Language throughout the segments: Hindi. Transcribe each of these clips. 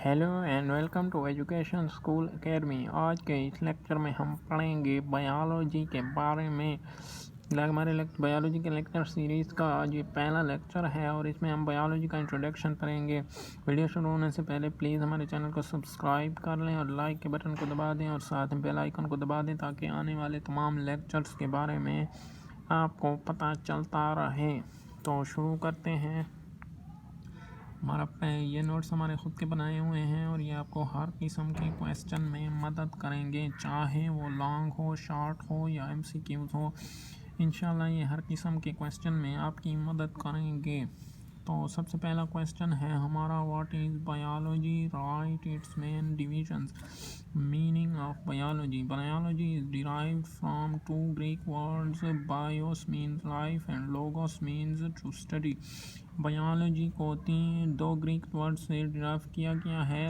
Hello and welcome to education school academy. आज के इस लेक्चर में हम पढ़ेंगे बायोलॉजी के बारे में। हमारे बायोलॉजी के लेक्चर सीरीज़ का आज ये पहला लेक्चर है और इसमें हम बायोलॉजी का इंट्रोडक्शन करेंगे। वीडियो शुरू होने से पहले प्लीज़ हमारे चैनल को सब्सक्राइब कर लें और लाइक के बटन को दबा दें और साथ में बेल आइकन को दबा दें ताकि आने वाले तमाम लेक्चर्स के बारे में आपको पता चलता रहे। तो शुरू करते हैं। ये नोट्स हमारे ख़ुद के बनाए हुए हैं और ये आपको हर किस्म के क्वेश्चन में मदद करेंगे, चाहे वो लॉन्ग हो, शॉर्ट हो या MCQs हो। इंशाल्लाह ये हर किस्म के क्वेश्चन में आपकी मदद करेंगे। तो सबसे पहला क्वेश्चन है हमारा, what is biology, right its main divisions. Meaning of biology. Biology is derived from two Greek words, bios means life and logos means to study. Biology को दो ग्रीक वर्ड से डिराइव किया गया है।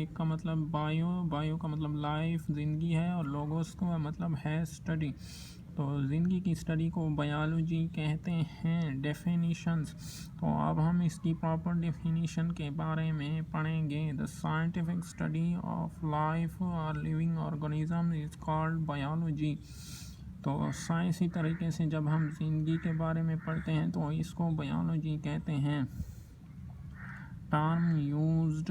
एक का मतलब बायो का मतलब लाइफ, ज़िंदगी है, और लोगोस का मतलब है स्टडी। तो ज़िंदगी की स्टडी को बायोलॉजी कहते हैं। डेफिनीशंस, तो अब हम इसकी प्रॉपर डेफिनीशन के बारे में पढ़ेंगे। The scientific study of life और living organism is called biology. तो साइंसी तरीके से जब हम ज़िंदगी के बारे में पढ़ते हैं तो इसको बायोलॉजी कहते हैं। Term used,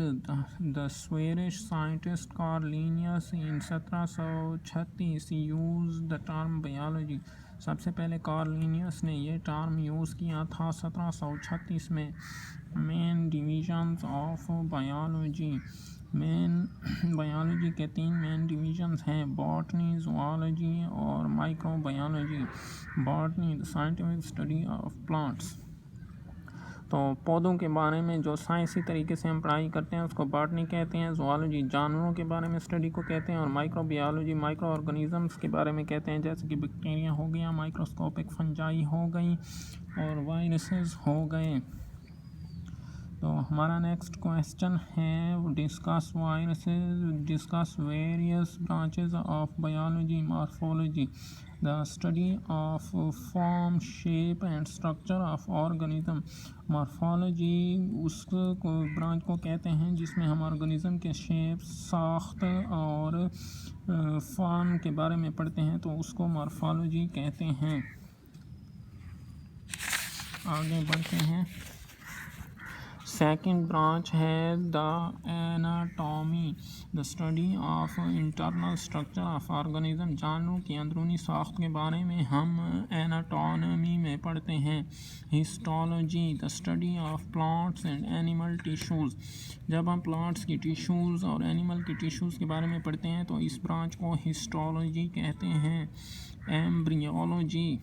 the Swedish scientist Carl Linnaeus in 1736 used the term biology। सबसे पहले कार्ल लीनियस ने ये टर्म यूज़ किया था 1736 में। Main divisions of biology. Biology के 3 मेन डिविजन्स हैं, बॉटनी, ज़ूलॉजी और microbiology. Botany, the scientific study of plants. तो पौधों के बारे में जो साइंसी तरीके से हम पढ़ाई करते हैं उसको बॉटनी कहते हैं। ज़ूलॉजी जानवरों के बारे में स्टडी को कहते हैं, और माइक्रोबायोलॉजी माइक्रो ऑर्गेनिजम्स के बारे में कहते हैं, जैसे कि बैक्टीरिया हो गया, माइक्रोस्कोपिक फंजाई हो गई और वायरसेस हो गए। तो हमारा नेक्स्ट क्वेश्चन है, discuss viruses, discuss various branches of biology. Morphology, the study of form, shape and structure of organism. Morphology उस ब्रांच को कहते हैं जिसमें हम ऑर्गेनिज्म के शेप, साख्त और फॉर्म के बारे में पढ़ते हैं, तो उसको मॉर्फोलॉजी कहते हैं। आगे बढ़ते हैं। सेकेंड ब्रांच है the anatomy, the study of internal structure of organism. जानवरों की अंदरूनी साख्त के बारे में हम एनाटॉमी में पढ़ते हैं। Histology, the study of plants and animal tissues. जब हम प्लांट्स की टिश्यूज़ और एनिमल की टिश्यूज़ के बारे में पढ़ते हैं तो इस ब्रांच को हिस्टोलॉजी कहते हैं। Embryology,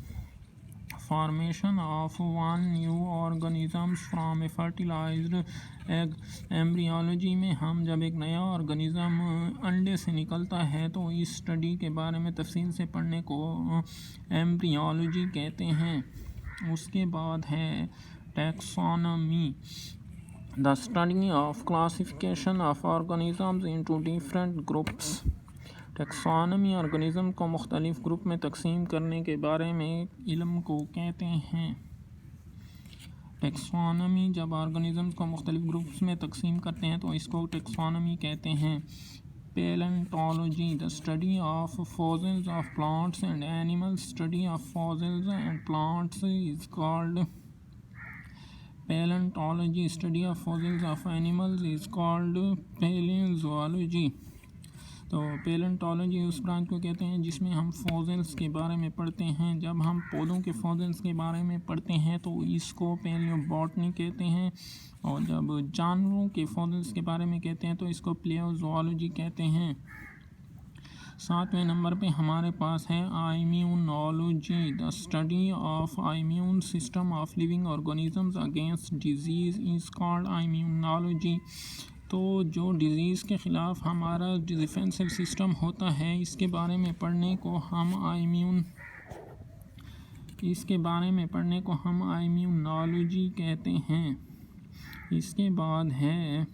formation of one new organisms from a fertilised egg. Embryology में हम जब एक नया ऑर्गेनिज्म अंडे से निकलता है तो इस स्टडी के बारे में तफसील से पढ़ने को एम्ब्रियोलॉजी कहते हैं। उसके बाद है taxonomy, the study of classification of organisms into different groups. Taxonomy organism को मुख्तलिफ ग्रुप में तकसीम करने के बारे में इल्म को कहते हैं। टैक्सोनॉमी, जब ऑर्गेनिज्म को मुख्तलिफ ग्रुप्स में तकसीम करते हैं तो इसको टैक्सोनॉमी कहते हैं। Palaeontology, the study of fossils of plants and animals. Study of fossils and plants is called palaeontology. Study of fossils of animals is called palaeozoology. तो पैलेंटोलॉजी उस ब्रांच को कहते हैं जिसमें हम फॉसिल्स के बारे में पढ़ते हैं। जब हम पौधों के फॉसिल्स के बारे में पढ़ते हैं तो इसको पैलियोबॉटनी कहते हैं, और जब जानवरों के फॉसिल्स के बारे में कहते हैं तो इसको पैलियोज़ोलॉजी कहते हैं। 7वें नंबर पे हमारे पास है immunology, the study of immune system of living organisms against disease is called immunology. तो जो डिज़ीज़ के ख़िलाफ़ हमारा डिफेंसिव सिस्टम होता है इसके बारे में पढ़ने को हम इम्यूनोलॉजी कहते हैं। इसके बाद है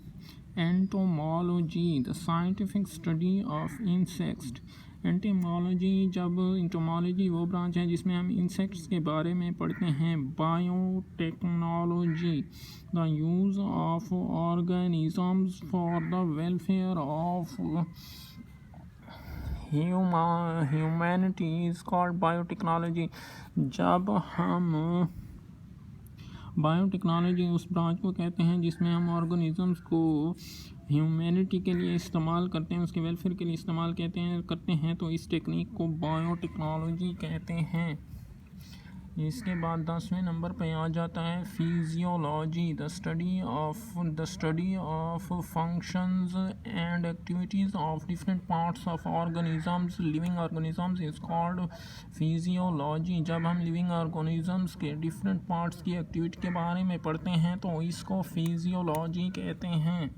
entomology, the scientific study of insects. Entomology, जब एंटोमोलॉजी वो ब्रांच है जिसमें हम इंसेक्ट्स के बारे में पढ़ते हैं। Biotechnology, the use of organisms for the welfare of humanity is called biotechnology. जब हम बायोटेक्नोलॉजी उस ब्रांच को कहते हैं जिसमें हम ऑर्गेनिजम्स को ह्यूमैनिटी के लिए इस्तेमाल करते हैं, उसके वेलफेयर के लिए इस्तेमाल करते हैं तो इस टेक्निक को बायोटेक्नोलॉजी कहते हैं। इसके बाद 10वें नंबर पे आ जाता है physiology, the study of functions and activities of different parts of organisms, living organisms is called physiology. जब हम लिविंग ऑर्गेनिजम्स के डिफरेंट पार्ट्स की एक्टिविटी के बारे में पढ़ते हैं तो इसको फिजियोलॉजी कहते हैं।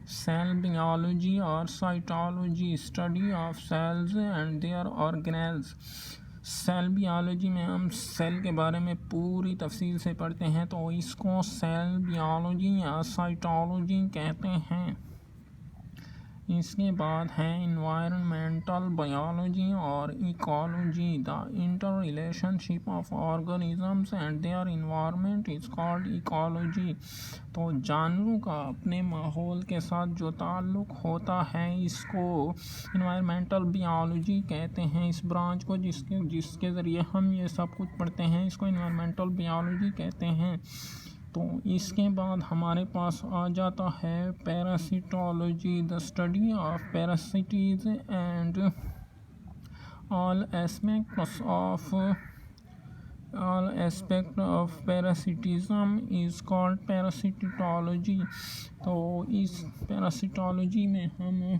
सेल बायोलॉजी और cytology, study of cells and their organelles. Cell biology में हम सेल के बारे में पूरी तफसील से पढ़ते हैं तो इसको सेल बायोलॉजी या साइटोलॉजी कहते हैं। इसके बाद है इन्वायरमेंटल बायोलॉजी और ecology, the inter relationship of organisms and their environment is called ecology. तो जानवरों का अपने माहौल के साथ जो ताल्लुक़ होता है इसको इन्वायरमेंटल बायोलॉजी कहते हैं। इस ब्रांच को जिसके ज़रिए हम ये सब कुछ पढ़ते हैं इसको इन्वायरमेंटल बायोलॉजी कहते हैं। तो इसके बाद हमारे पास आ जाता है parasitology, the study of parasites and all aspect of parasitism is called parasitology. तो इस पैरासिटोलॉजी में हम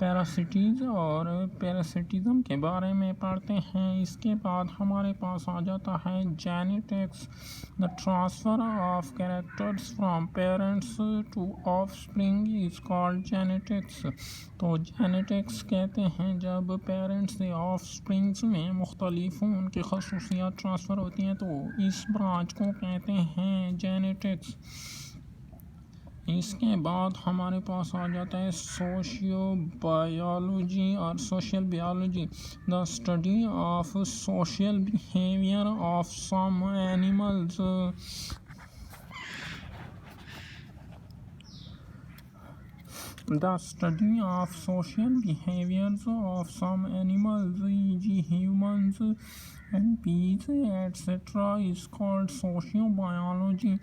पैरासिटीज़ और पैरासिटिज्म के बारे में पढ़ते हैं। इसके बाद हमारे पास आ जाता है genetics, the transfer of characters from parents to offspring is called genetics. तो जेनेटिक्स कहते हैं जब पेरेंट्स से ऑफस्प्रिंग्स में मुख्तलिफ उनकी खसूसियात ट्रांसफ़र होती हैं तो इस ब्रांच को कहते हैं जेनेटिक्स। इसके बाद हमारे पास आ जाता है सोशियो बायोलॉजी और social biology, the study of social behaviour of some animals. The study of social behaviours of some animals eg. Humans and bees etcetera is called sociobiology.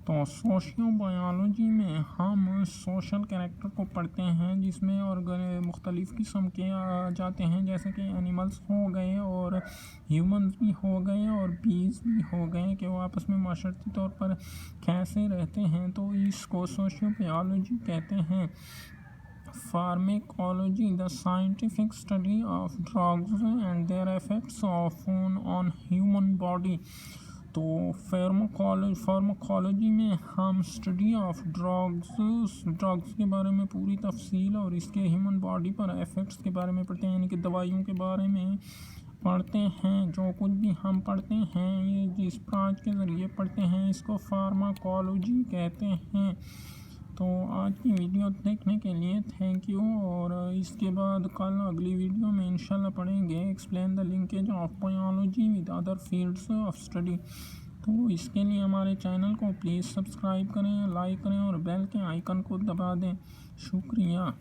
तो सोशियो बायोलॉजी में हम सोशल कैरेक्टर को पढ़ते हैं जिसमें और मुख्तलिफ़ किस्म के आ जाते हैं, जैसे कि एनिमल्स हो गए और ह्यूमंस भी हो गए और बीज भी हो गए कि वो आपस में माशरती तौर पर कैसे रहते हैं, तो इसको सोशियो बायोलॉजी कहते हैं। Pharmacology, the scientific study of drugs and there effects on human body. तो फार्माकोलॉजी में हम स्टडी ऑफ ड्रग्स के बारे में पूरी तफसील और इसके ह्यूमन बॉडी पर इफ़ेक्ट्स के बारे में पढ़ते हैं, यानी कि दवाइयों के बारे में पढ़ते हैं। जो कुछ भी हम पढ़ते हैं ये जिस ब्रांच के ज़रिए पढ़ते हैं इसको फार्माकोलॉजी कहते हैं। तो आज की वीडियो देखने के लिए थैंक यू, और इसके बाद कल अगली वीडियो में इंशाल्लाह पढ़ेंगे explain the linkage of biology with other fields of study. तो इसके लिए हमारे चैनल को प्लीज़ सब्सक्राइब करें, लाइक करें और बेल के आइकन को दबा दें। शुक्रिया।